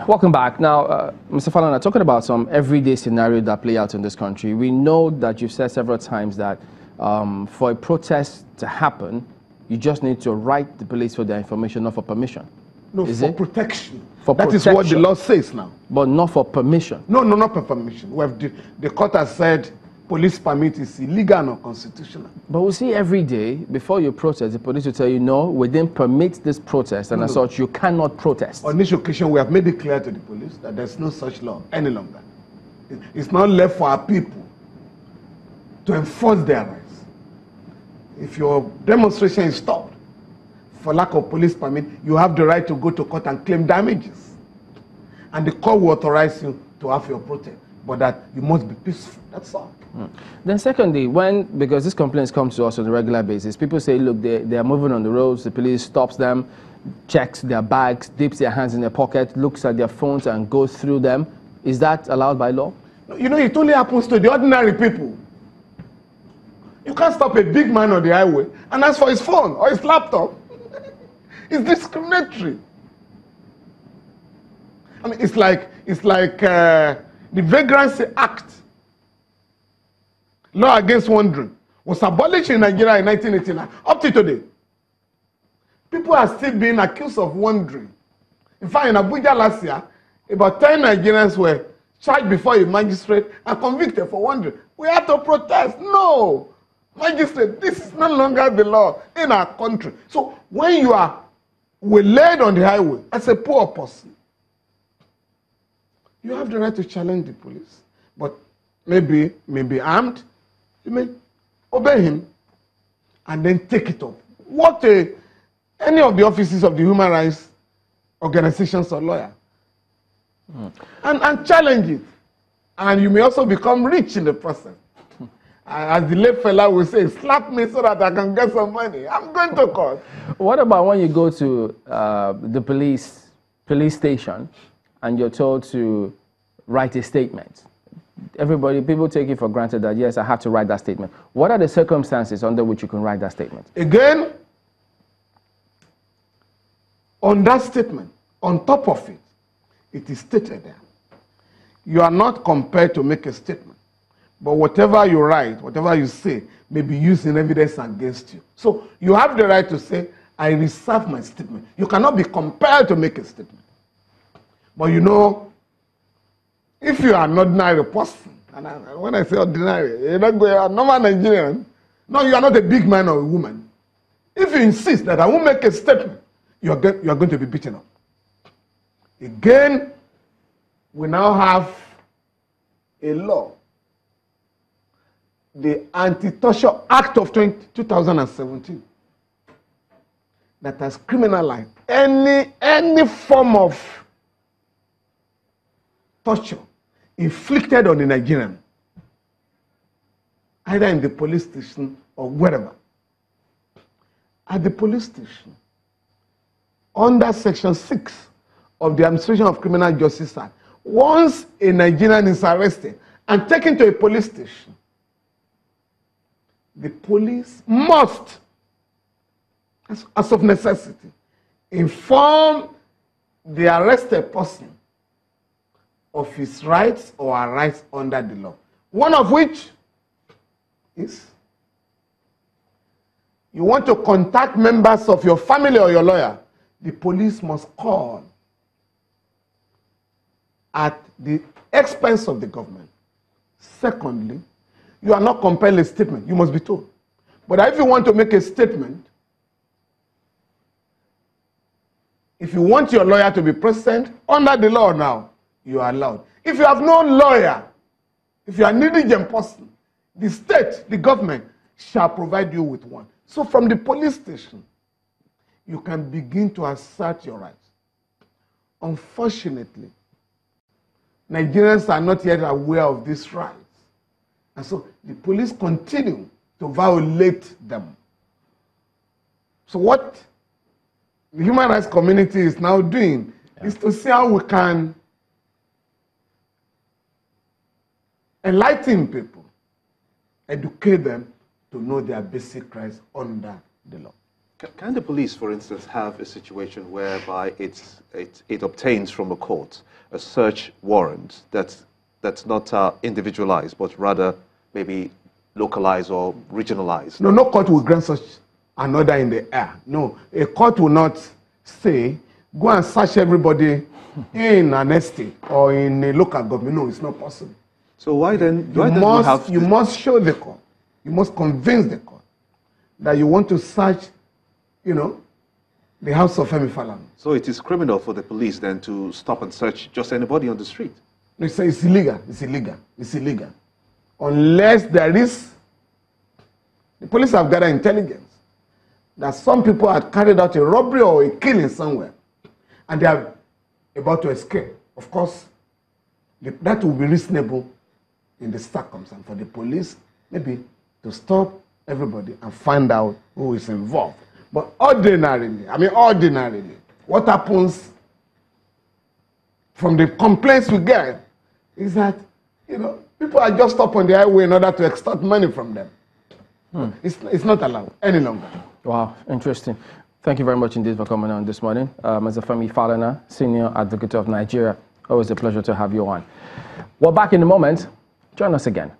Welcome back. Now, Mr. Falana, talking about some everyday scenario that play out in this country, we know that you've said several times that for a protest to happen, you just need to write the police for their information, not for permission. No, is for it? protection. For that protection. is what the law says now. But not for permission. No, not for permission. The court has said police permit is illegal and unconstitutional. But we see every day, before you protest, the police will tell you, no, we didn't permit this protest, and as such, you cannot protest. On this occasion, we have made it clear to the police that there's no such law any longer. It's not left for our people to enforce their rights. If your demonstration is stopped for lack of police permit, you have the right to go to court and claim damages. And the court will authorize you to have your protest, but that you must be peaceful. That's all. Then secondly, because these complaints come to us on a regular basis, people say, look, they are moving on the roads, the police stops them, checks their bags, dips their hands in their pocket, looks at their phones and goes through them. Is that allowed by law? You know, it only happens to the ordinary people. You can't stop a big man on the highway and ask for his phone or his laptop. It's discriminatory. I mean, it's like the Vagrancy Act, law against wandering, was abolished in Nigeria in 1989. Up to today, people are still being accused of wandering. In fact, in Abuja last year, about 10 Nigerians were charged before a magistrate and convicted for wandering. We had to protest. No, magistrate, this is no longer the law in our country. So when you are waylaid on the highway as a poor person, you have the right to challenge the police, but maybe armed. You may obey him and then take it up. Any of the offices of the human rights organizations or lawyer, and challenge it. And you may also become rich in the process. As the late fella will say, slap me so that I can get some money. I'm going to court. What about when you go to the police station and you're told to write a statement? People take it for granted that, yes, I have to write that statement. What are the circumstances under which you can write that statement? Again, on that statement, on top of it, it is stated there. You are not compelled to make a statement, but whatever you write, whatever you say, may be used in evidence against you. So you have the right to say, I reserve my statement. You cannot be compelled to make a statement. But you know, if you are an ordinary person, and when I say ordinary, you're not going, a normal Nigerian, no, you are not a big man or a woman. If you insist that I won't make a statement, you are going to be beaten up. Again, we now have a law, the Anti-Torture Act of 2017, that has criminalized any form of torture inflicted on a Nigerian, either in the police station or wherever. At the police station, under Section 6 of the Administration of Criminal Justice Act, once a Nigerian is arrested and taken to a police station, the police must, as of necessity, inform the arrested person of his rights or her rights under the law. One of which is, you want to contact members of your family or your lawyer, the police must call at the expense of the government. Secondly, you are not compelled a statement. You must be told. But if you want to make a statement, if you want your lawyer to be present under the law now, you are allowed. If you have no lawyer, if you are an indigent person, the state, the government, shall provide you with one. So from the police station, you can begin to assert your rights. Unfortunately, Nigerians are not yet aware of these rights. And so the police continue to violate them. So what the human rights community is now doing is to see how we can enlighten people, educate them to know their basic rights under the law. Can the police, for instance, have a situation whereby it obtains from a court a search warrant that's not individualized, but rather maybe localized or regionalized? No, no court will grant such an order in the air. No, a court will not say, go and search everybody in an estate or in a local government. No, it's not possible. So why then? You must show the court, you must convince the court that you want to search, the house of Falana. So it is criminal for the police then to stop and search just anybody on the street? They say it's illegal. It's illegal. It's illegal. Unless there is, the police have gathered intelligence that some people had carried out a robbery or a killing somewhere, and they are about to escape. Of course, that will be reasonable in the circumstance for the police maybe to stop everybody and find out who is involved. But ordinarily, what happens from the complaints we get is that, people are just up on the highway in order to extort money from them. It's not allowed any longer. Wow, interesting. Thank you very much indeed for coming on this morning. Mr. Falana, Senior Advocate of Nigeria, always a pleasure to have you on. Well, back in a moment. Join us again.